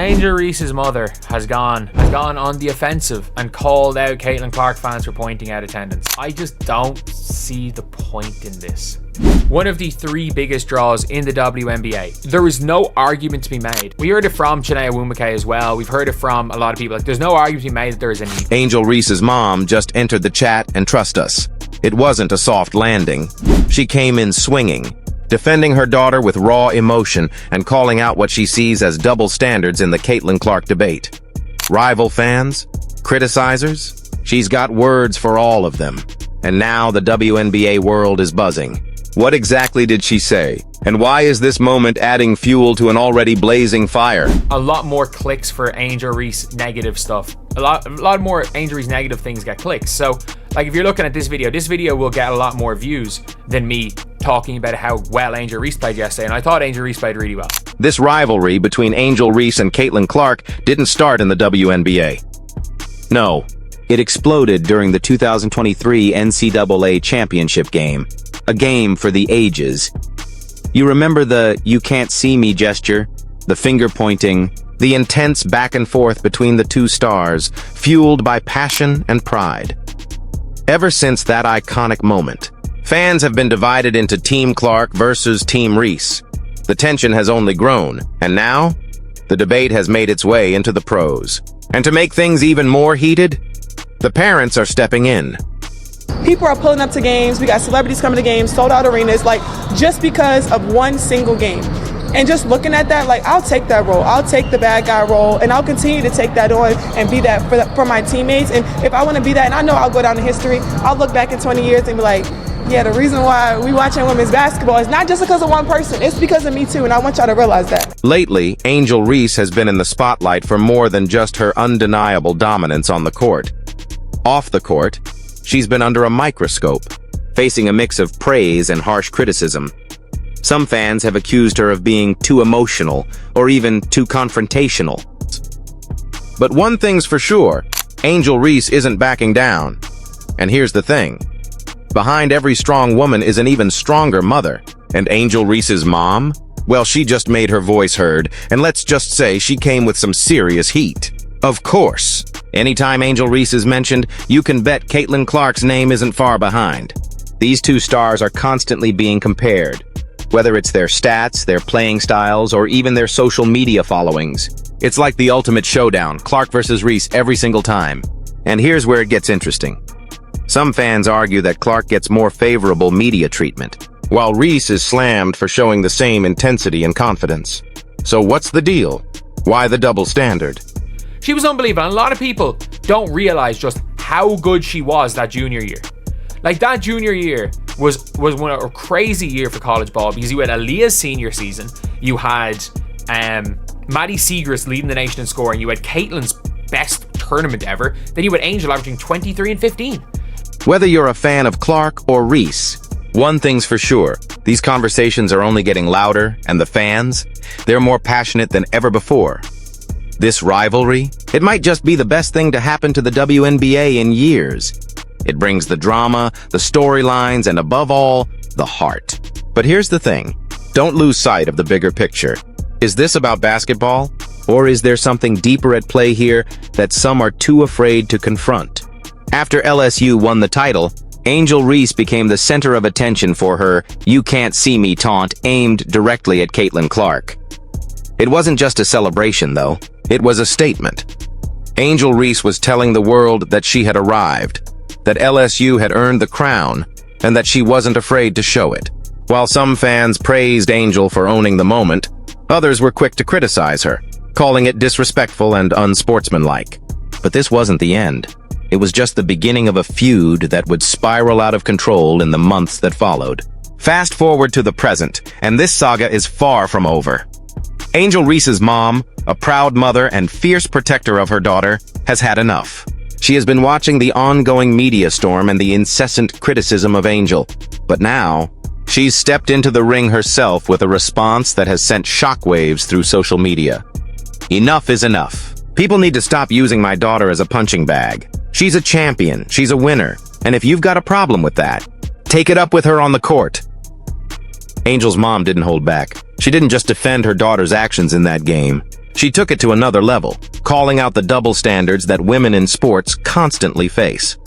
Angel Reese's mother has gone on the offensive and called out Caitlyn Clark fans for pointing out attendance. I just don't see the point in this. One of the three biggest draws in the WNBA. There is no argument to be made. We heard it from Chinea Nwumeke as well. We've heard it from a lot of people. Like, there's no argument to be made that there is a need. Angel Reese's mom just entered the chat, and trust us, it wasn't a soft landing. She came in swinging, defending her daughter with raw emotion and calling out what she sees as double standards in the Caitlyn Clark debate. Rival fans? Criticizers? She's got words for all of them. And now the WNBA world is buzzing. What exactly did she say? And why is this moment adding fuel to an already blazing fire? A lot more clicks for Angel Reese negative stuff. A lot more Angel Reese negative things get clicks. So, like, if you're looking at this video will get a lot more views than me talking about how well Angel Reese played yesterday, and I thought Angel Reese played really well. This rivalry between Angel Reese and Caitlyn Clark didn't start in the WNBA. No, it exploded during the 2023 NCAA championship game, a game for the ages. You remember the "you can't see me" gesture, the finger pointing, the intense back and forth between the two stars, fueled by passion and pride. Ever since that iconic moment, fans have been divided into Team Clark versus Team Reese. The tension has only grown, and now, the debate has made its way into the pros. And to make things even more heated, the parents are stepping in. People are pulling up to games. We got celebrities coming to games, sold out arenas, like, just because of one single game. And just looking at that, like, I'll take that role. I'll take the bad guy role, and I'll continue to take that on and be that for my teammates. And if I want to be that, and I know I'll go down in history, I'll look back in 20 years and be like, yeah, the reason why we watching women's basketball is not just because of one person. It's because of me too, and I want y'all to realize that. Lately, Angel Reese has been in the spotlight for more than just her undeniable dominance on the court. Off the court, she's been under a microscope, facing a mix of praise and harsh criticism. Some fans have accused her of being too emotional or even too confrontational. But one thing's for sure, Angel Reese isn't backing down. And here's the thing. Behind every strong woman is an even stronger mother. And Angel Reese's mom? Well, she just made her voice heard, and let's just say she came with some serious heat. Of course, anytime Angel Reese is mentioned, you can bet Caitlyn Clark's name isn't far behind. These two stars are constantly being compared. Whether it's their stats, their playing styles, or even their social media followings. It's like the ultimate showdown, Clark versus Reese every single time. And here's where it gets interesting. Some fans argue that Clark gets more favorable media treatment, while Reese is slammed for showing the same intensity and confidence. So what's the deal? Why the double standard? She was unbelievable, and a lot of people don't realize just how good she was that junior year. Like, that junior year was a crazy year for college ball, because you had Aaliyah's senior season, you had Maddie Siegrist leading the nation in scoring, you had Caitlyn's best tournament ever, then you had Angel averaging 23 and 15. Whether you're a fan of Clark or Reese, one thing's for sure, these conversations are only getting louder, and the fans, they're more passionate than ever before. This rivalry, it might just be the best thing to happen to the WNBA in years. It brings the drama, the storylines, and above all, the heart. But here's the thing. Don't lose sight of the bigger picture. Is this about basketball? Or is there something deeper at play here that some are too afraid to confront? After LSU won the title, Angel Reese became the center of attention for her "you can't see me" taunt aimed directly at Caitlyn Clark. It wasn't just a celebration, though. It was a statement. Angel Reese was telling the world that she had arrived, that LSU had earned the crown, and that she wasn't afraid to show it. While some fans praised Angel for owning the moment, others were quick to criticize her, calling it disrespectful and unsportsmanlike. But this wasn't the end. It was just the beginning of a feud that would spiral out of control in the months that followed. Fast forward to the present, and this saga is far from over. Angel Reese's mom, a proud mother and fierce protector of her daughter, has had enough. She has been watching the ongoing media storm and the incessant criticism of Angel. But now, she's stepped into the ring herself with a response that has sent shockwaves through social media. Enough is enough. People need to stop using my daughter as a punching bag. She's a champion, she's a winner, and if you've got a problem with that, take it up with her on the court. Angel's mom didn't hold back. She didn't just defend her daughter's actions in that game. She took it to another level, calling out the double standards that women in sports constantly face.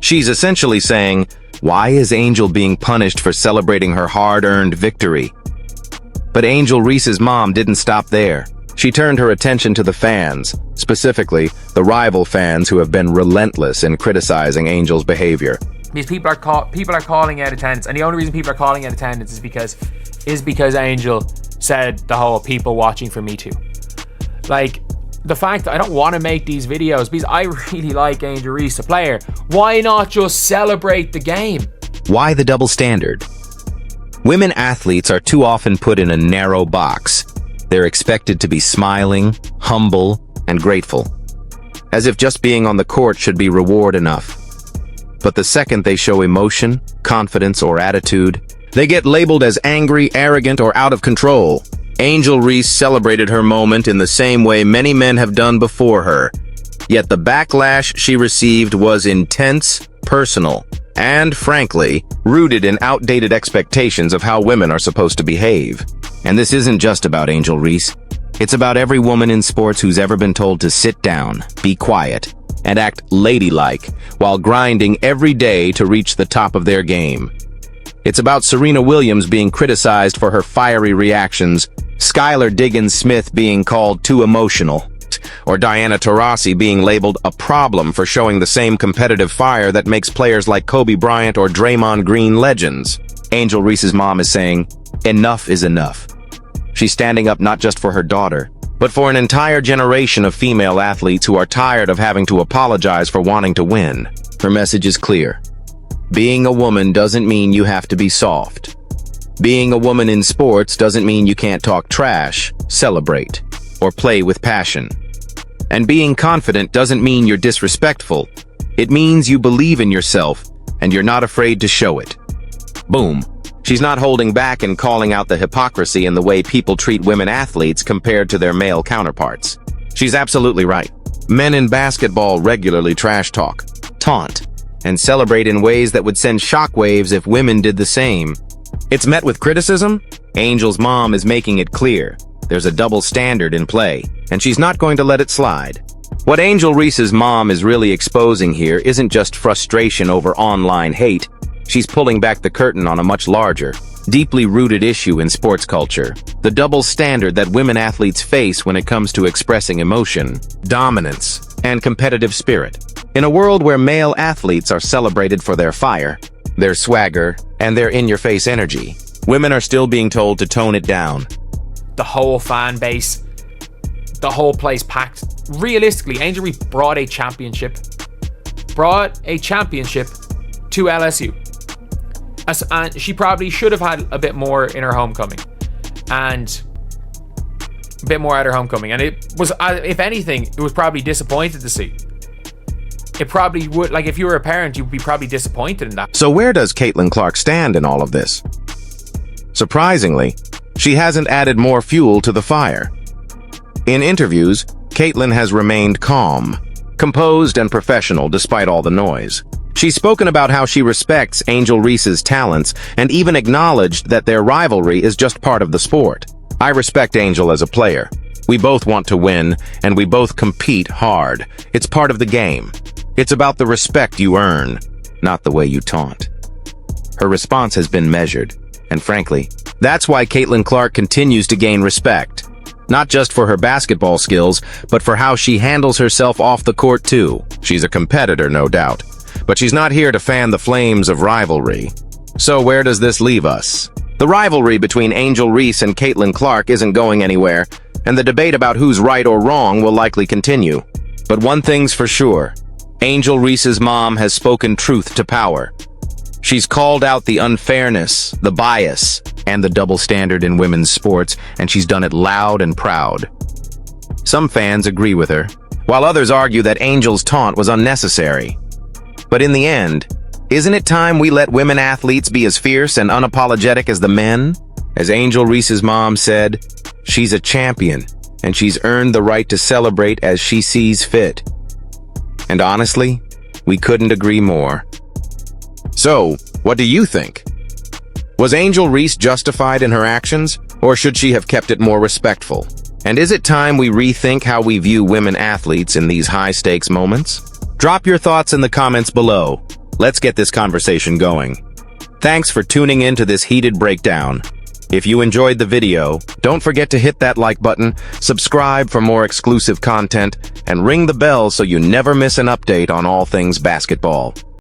She's essentially saying, why is Angel being punished for celebrating her hard-earned victory? But Angel Reese's mom didn't stop there. She turned her attention to the fans, specifically the rival fans who have been relentless in criticizing Angel's behavior. These people are calling out attendance, and the only reason people are calling out attendance is because Angel said the whole people watching for me too. Like, the fact that I don't want to make these videos because I really like Angel Reese, a player. Why not just celebrate the game? Why the double standard? Women athletes are too often put in a narrow box. They're expected to be smiling, humble, and grateful, as if just being on the court should be reward enough. But the second they show emotion, confidence, or attitude, they get labeled as angry, arrogant, or out of control. Angel Reese celebrated her moment in the same way many men have done before her. Yet the backlash she received was intense, personal, and, frankly, rooted in outdated expectations of how women are supposed to behave. And this isn't just about Angel Reese. It's about every woman in sports who's ever been told to sit down, be quiet, and act ladylike while grinding every day to reach the top of their game. It's about Serena Williams being criticized for her fiery reactions, Skylar Diggins-Smith being called too emotional, or Diana Taurasi being labeled a problem for showing the same competitive fire that makes players like Kobe Bryant or Draymond Green legends. Angel Reese's mom is saying, enough is enough. She's standing up not just for her daughter, but for an entire generation of female athletes who are tired of having to apologize for wanting to win. Her message is clear. Being a woman doesn't mean you have to be soft. Being a woman in sports doesn't mean you can't talk trash, celebrate, or play with passion. And being confident doesn't mean you're disrespectful. It means you believe in yourself, and you're not afraid to show it. Boom. She's not holding back and calling out the hypocrisy in the way people treat women athletes compared to their male counterparts. She's absolutely right. Men in basketball regularly trash talk, taunt, and celebrate in ways that would send shockwaves if women did the same. It's met with criticism. Angel's mom is making it clear. There's a double standard in play, and she's not going to let it slide. What Angel Reese's mom is really exposing here isn't just frustration over online hate. She's pulling back the curtain on a much larger, deeply rooted issue in sports culture. The double standard that women athletes face when it comes to expressing emotion, dominance, and competitive spirit. In a world where male athletes are celebrated for their fire, their swagger, and their in-your-face energy, women are still being told to tone it down. The whole fan base, the whole place packed. Realistically, Angel Reese brought a championship to LSU. And she probably should have had a bit more in her homecoming. And a bit more at her homecoming. And it was, if anything, it was probably disappointed to see. It probably would, like if you were a parent, you'd be probably disappointed in that. So where does Caitlyn Clark stand in all of this? Surprisingly, she hasn't added more fuel to the fire. In interviews, Caitlyn has remained calm, composed, and professional despite all the noise. She's spoken about how she respects Angel Reese's talents and even acknowledged that their rivalry is just part of the sport. I respect Angel as a player. We both want to win, and we both compete hard. It's part of the game. It's about the respect you earn, not the way you taunt. Her response has been measured, and frankly, that's why Caitlyn Clark continues to gain respect. Not just for her basketball skills, but for how she handles herself off the court too. She's a competitor, no doubt. But she's not here to fan the flames of rivalry. So where does this leave us? The rivalry between Angel Reese and Caitlyn Clark isn't going anywhere, and the debate about who's right or wrong will likely continue. But one thing's for sure. Angel Reese's mom has spoken truth to power. She's called out the unfairness, the bias, and the double standard in women's sports, and she's done it loud and proud. Some fans agree with her, while others argue that Angel's taunt was unnecessary. But in the end, isn't it time we let women athletes be as fierce and unapologetic as the men? As Angel Reese's mom said, she's a champion, and she's earned the right to celebrate as she sees fit. And honestly, we couldn't agree more. So, what do you think? Was Angel Reese justified in her actions, or should she have kept it more respectful? And is it time we rethink how we view women athletes in these high-stakes moments? Drop your thoughts in the comments below. Let's get this conversation going. Thanks for tuning in to this heated breakdown. If you enjoyed the video, don't forget to hit that like button, subscribe for more exclusive content, and ring the bell so you never miss an update on all things basketball.